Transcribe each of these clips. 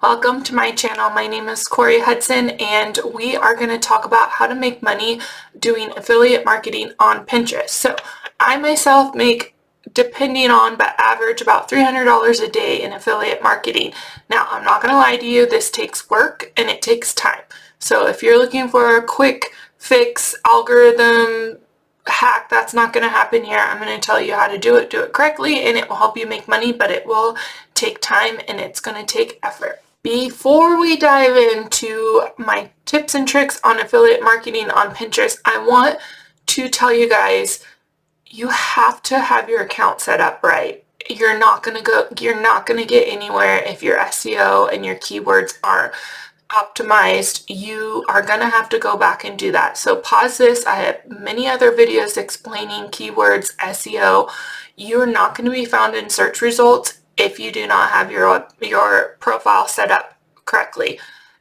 Welcome to my channel. My name is Corey Hudson and we are going to talk about how to make money doing affiliate marketing on Pinterest. So I myself make, depending on, but average about $300 a day in affiliate marketing. Now I'm not going to lie to you, this takes work and it takes time. So if you're looking for a quick fix algorithm hack, that's not going to happen here. I'm going to tell you how to do it correctly, and it will help you make money, but it will take time and it's going to take effort. Before we dive into my tips and tricks on affiliate marketing on Pinterest, I want to tell you guys, you have to have your account set up right. You're not going to get anywhere if your SEO and your keywords aren't optimized. You are going to have to go back and do that. So pause this. I have many other videos explaining keywords, SEO. You're not going to be found in search results if you do not have your profile set up correctly.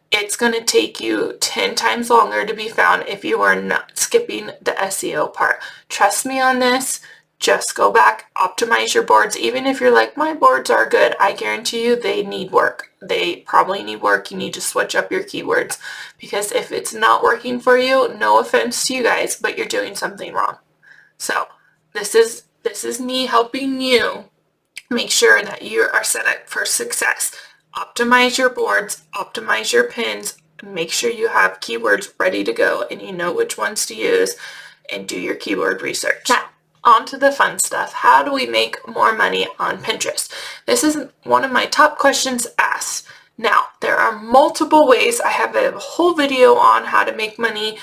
It's going to take you 10 times longer to be found if you are not skipping the SEO part. Trust me on this. Just go back, optimize your boards. Even if you're like, my boards are good, I guarantee you they need work. They probably need work. You need to switch up your keywords, because if it's not working for you, no offense to you guys, but you're doing something wrong. So this is me helping you make sure that you are set up for success. Optimize your boards, optimize your pins, make sure you have keywords ready to go and you know which ones to use, and do your keyword research. Now, on to the fun stuff. How do we make more money on Pinterest? This is one of my top questions asked. Now, there are multiple ways. I have a whole video on how to make money,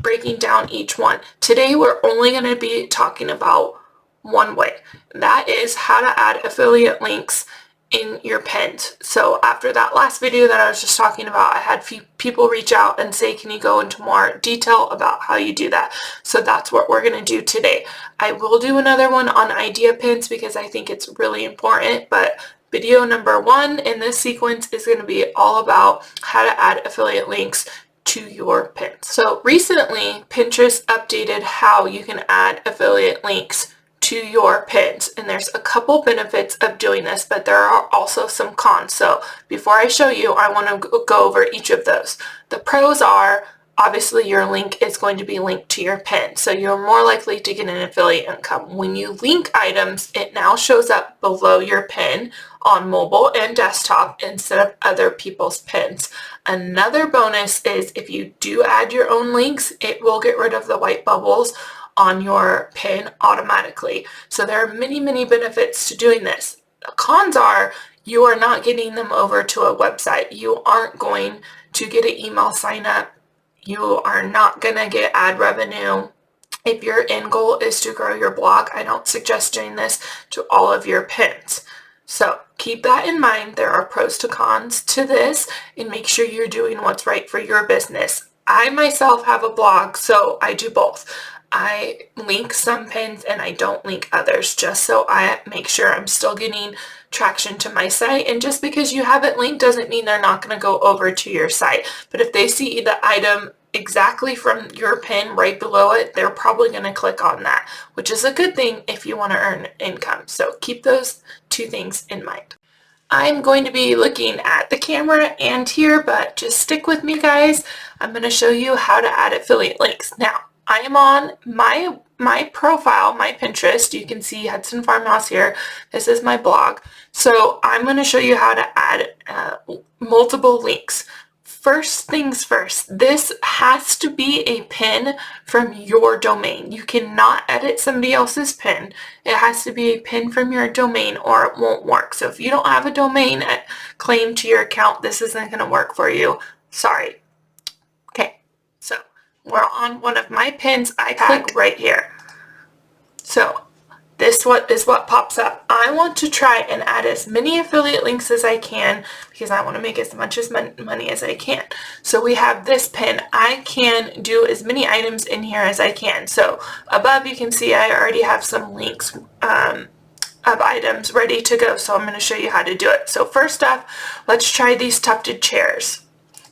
breaking down each one. Today, we're only going to be talking about one way. That is how to add affiliate links in your pins. So after that last video that I was just talking about, I had people reach out and say, can you go into more detail about how you do that? So that's what we're going to do today. I will do another one on idea pins because I think it's really important, but video number 1 in this sequence is going to be all about how to add affiliate links to your pins. So recently, Pinterest updated how you can add affiliate links to your pins, and there's a couple benefits of doing this, but there are also some cons. So before I show you, I want to go over each of those. The pros are, obviously your link is going to be linked to your pin, so you're more likely to get an affiliate income. When you link items, it now shows up below your pin on mobile and desktop instead of other people's pins. Another bonus is if you do add your own links, it will get rid of the white bubbles on your pin automatically. So there are many, many benefits to doing this. The cons are you are not getting them over to a website. You aren't going to get an email sign up. You are not going to get ad revenue. If your end goal is to grow your blog, I don't suggest doing this to all of your pins. So keep that in mind. There are pros to cons to this, and make sure you're doing what's right for your business. I myself have a blog, so I do both. I link some pins and I don't link others, just so I make sure I'm still getting traction to my site. And just because you have it linked doesn't mean they're not going to go over to your site. But if they see the item exactly from your pin right below it, they're probably going to click on that, which is a good thing if you want to earn income. So keep those two things in mind. I'm going to be looking at the camera and here, but just stick with me, guys. I'm going to show you how to add affiliate links. Now, I am on my profile, my Pinterest. You can see Hudson Farmhouse here. This is my blog. So I'm going to show you how to add multiple links. First things first, this has to be a pin from your domain. You cannot edit somebody else's pin. It has to be a pin from your domain or it won't work. So if you don't have a domain claim to your account, this isn't going to work for you. Sorry. Okay, so we're on one of my pins. I click right here. So this is what pops up. I want to try and add as many affiliate links as I can because I want to make as much money as I can. So we have this pin. I can do as many items in here as I can. So above you can see I already have some links of items ready to go. So I'm going to show you how to do it. So first off, let's try these tufted chairs.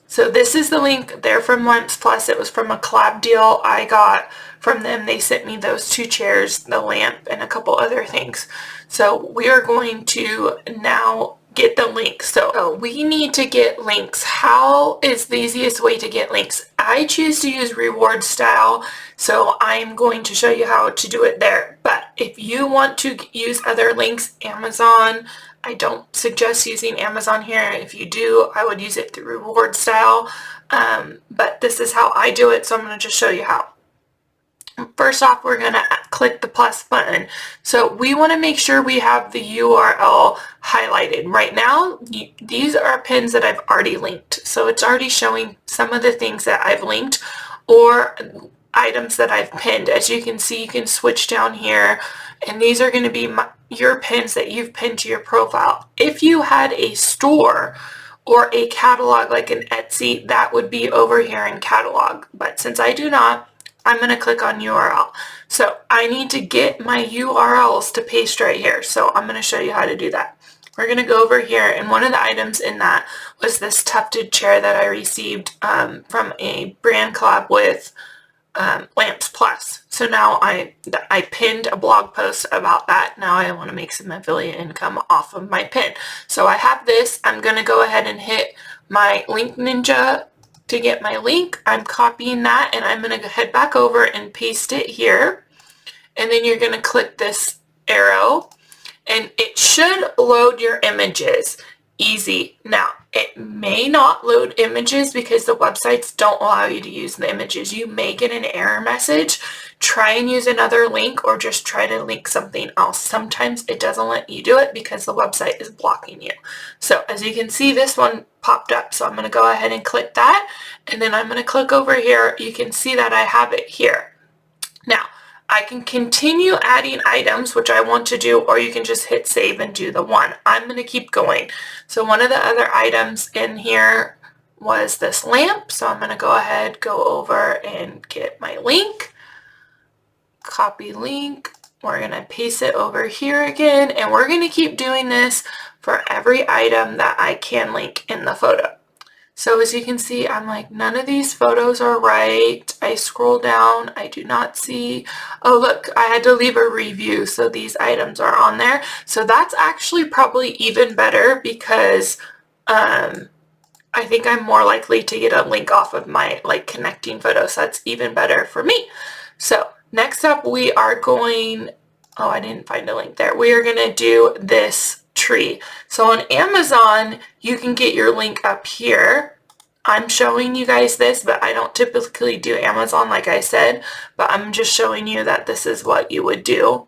So this is the link. They're from Once Plus. It was from a collab deal I got from them. They sent me those 2 chairs, the lamp, and a couple other things. So we are going to now get the links. So we need to get links. How is the easiest way to get links? I choose to use reward style, so I'm going to show you how to do it there. But if you want to use other links, Amazon, I don't suggest using Amazon here. If you do, I would use it through reward style. But this is how I do it, so I'm going to just show you how. First off, we're going to click the plus button. So we want to make sure we have the URL highlighted. Right now, these are pins that I've already linked. So it's already showing some of the things that I've linked or items that I've pinned. As you can see, you can switch down here, and these are going to be your pins that you've pinned to your profile. If you had a store or a catalog like an Etsy, that would be over here in catalog. But since I do not, I'm going to click on URL. So I need to get my URLs to paste right here. So I'm going to show you how to do that. We're going to go over here, and one of the items in that was this tufted chair that I received from a brand collab with Lamps Plus. So now I pinned a blog post about that. Now I want to make some affiliate income off of my pin. So I have this. I'm going to go ahead and hit my Link Ninja to get my link. I'm copying that, and I'm going to head back over and paste it here. And then you're going to click this arrow, and it should load your images. Easy. Now, it may not load images because the websites don't allow you to use the images. You may get an error message. Try and use another link, or just try to link something else. Sometimes it doesn't let you do it because the website is blocking you. So as you can see, this one popped up. So I'm going to go ahead and click that, and then I'm going to click over here. You can see that I have it here. Now, I can continue adding items, which I want to do, or you can just hit save and do the one. I'm going to keep going. So one of the other items in here was this lamp. So I'm going to go ahead, go over and get my link, copy link. We're going to paste it over here again, and we're going to keep doing this for every item that I can link in the photo. So as you can see, I'm like, none of these photos are right. I scroll down, I do not see, oh look, I had to leave a review, so these items are on there. So that's actually probably even better because I think I'm more likely to get a link off of my connecting photos. So that's even better for me. So next up, we are going, oh, I didn't find a link there. We are going to do this tree. So on Amazon, you can get your link up here. I'm showing you guys this, but I don't typically do Amazon like I said, but I'm just showing you that this is what you would do.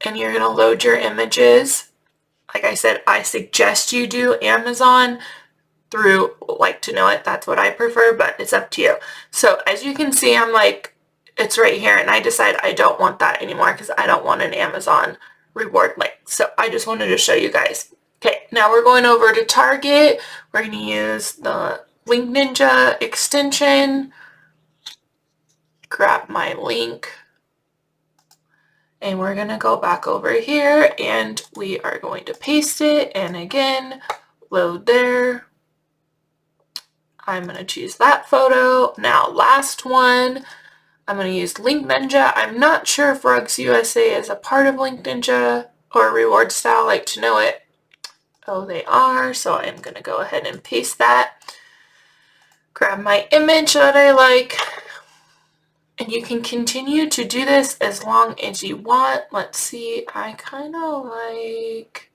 And you're going to load your images. Like I said, I suggest you do Amazon through Like to Know It. That's what I prefer, but it's up to you. So as you can see, I'm like, it's right here, and I decide I don't want that anymore because I don't want an Amazon reward link. So I just wanted to show you guys. Okay, now we're going over to Target. We're going to use the Link Ninja extension. Grab my link. And we're going to go back over here, and we are going to paste it. And again, load there. I'm going to choose that photo. Now, last one. I'm going to use Link Ninja. I'm not sure if Rugs USA is a part of Link Ninja or reward style Like to Know It. Oh, they are. So I'm going to go ahead and paste that. Grab my image that I like. And you can continue to do this as long as you want. Let's see. I kind of like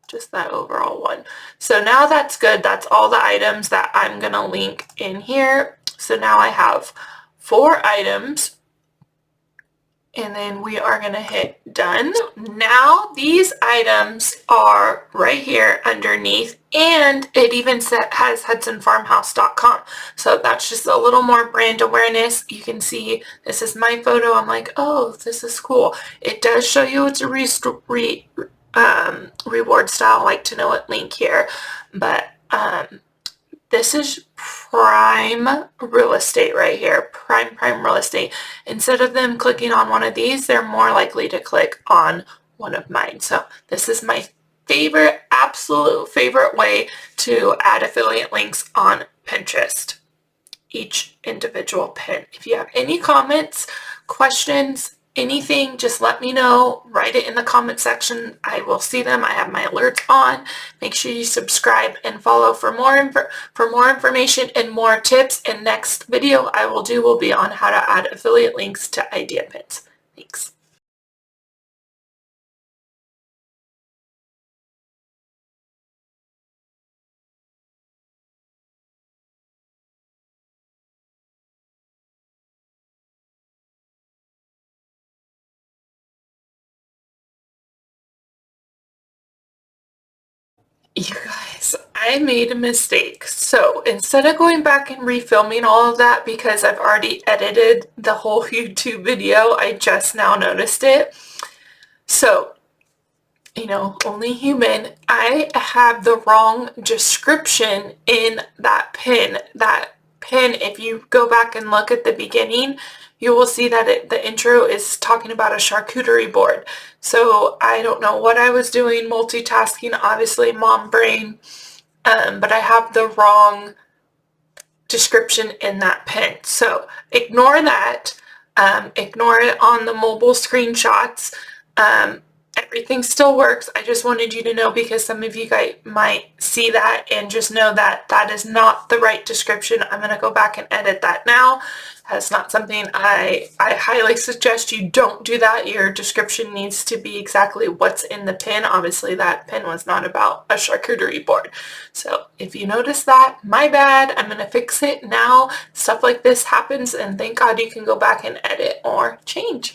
just that overall one. So now that's good. That's all the items that I'm going to link in here. So now I have 4 items, and then we are going to hit done. Now these items are right here underneath, and it even has HudsonFarmhouse.com. So that's just a little more brand awareness. You can see this is my photo. I'm like, oh, this is cool. It does show you it's a reward style Like to Know It link here, but this is prime real estate right here. Prime real estate. Instead of them clicking on one of these, they're more likely to click on one of mine. So this is my favorite, absolute favorite way to add affiliate links on Pinterest. Each individual pin. If you have any comments, questions, anything, just let me know. Write it in the comment section. I will see them. I have my alerts on. Make sure you subscribe and follow for more information and more tips. And next video I will do will be on how to add affiliate links to idea pins. Thanks. You guys, I made a mistake. So instead of going back and refilming all of that because I've already edited the whole YouTube video, I just now noticed it. So, you know, only human, I have the wrong description in that pin. That pin, if you go back and look at the beginning, you will see that the intro is talking about a charcuterie board. So I don't know what I was doing, multitasking, obviously mom brain, but I have the wrong description in that pin. So ignore that. Ignore it on the mobile screenshots. Everything still works. I just wanted you to know because some of you guys might see that and just know that that is not the right description. I'm going to go back and edit that now. That's not something I highly suggest you don't do that. Your description needs to be exactly what's in the pin. Obviously that pin was not about a charcuterie board. So if you notice that, my bad. I'm going to fix it now. Stuff like this happens and thank God you can go back and edit or change.